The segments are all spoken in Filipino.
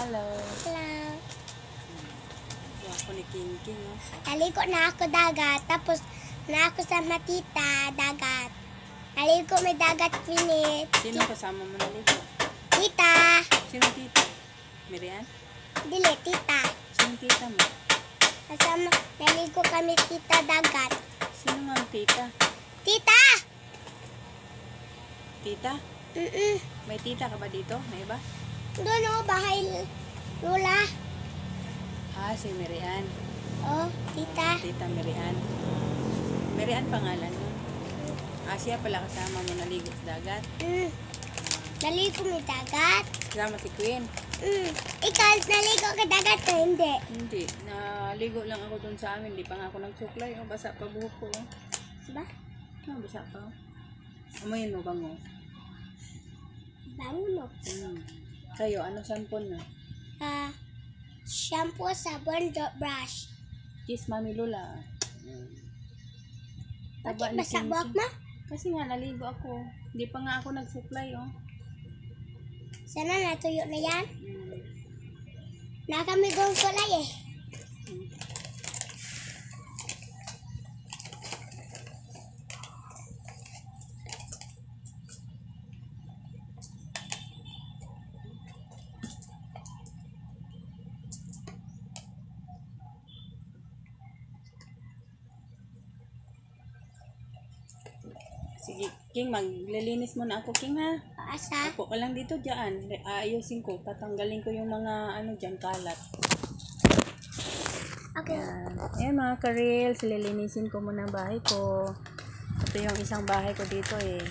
Hello. Hello. Ako ni King King, oh. Naligo na ako dagat. Tapos na ako sa matita dagat. Naligo may dagat pinit. Sino kasama mo naligo? Tita. Sino tita? Miriam? Dili, tita. Sino tita mo? Kasama, naligo kami tita dagat. Sino nga ang tita? Tita! Tita? May tita ka ba dito? May iba? Doon o, bahay Lola. Ah, si Miriam. Oh, tita. Tita Miriam. Miriam pangalan mo? Ah, siya pala kasama mo naligo sa dagat. Naligo may dagat. Kasama si Queen. Ikaw, naligo ka dagat o hindi? Hindi. Naligo lang ako dun sa amin. Hindi pa nga ako nagsuklay. Oh, basa pa buhok ko. Oh. Diba? Basa pa. Oh. Amoyin mo bango. Bango mo. Kayo, ano sampon na? Shampoo, sabon, brush. Kiss Mami Lola. Bakit masabok mo? Kasi nga, naligo ako. Hindi pa nga ako nagsuklay, oh. Sana natuyo na yan? Nakamigong kulay eh. Sige, King, maglilinis muna ako, King, ha? Asa? Ako ka lang dito, dyan. Aayusin ko, tatanggalin ko yung mga, dyan, kalat. Okay. Ayan, mga karil, sililinisin ko muna ang bahay ko. Ito yung isang bahay ko dito, eh.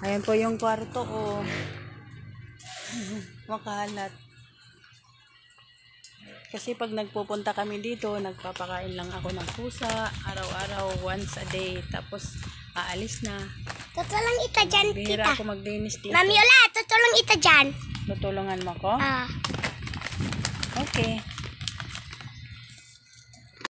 Ayan po yung kwarto, oh. Makalat. Kasi pag nagpupunta kami dito, nagpapakain lang ako ng pusa, araw-araw, once a day, tapos aalis na. Tutulong ita dyan, Bihira tita. ako maglinis dito. Mami, wala. Tutulong ita dyan. Tutulungan mo ko? Ah. Okay.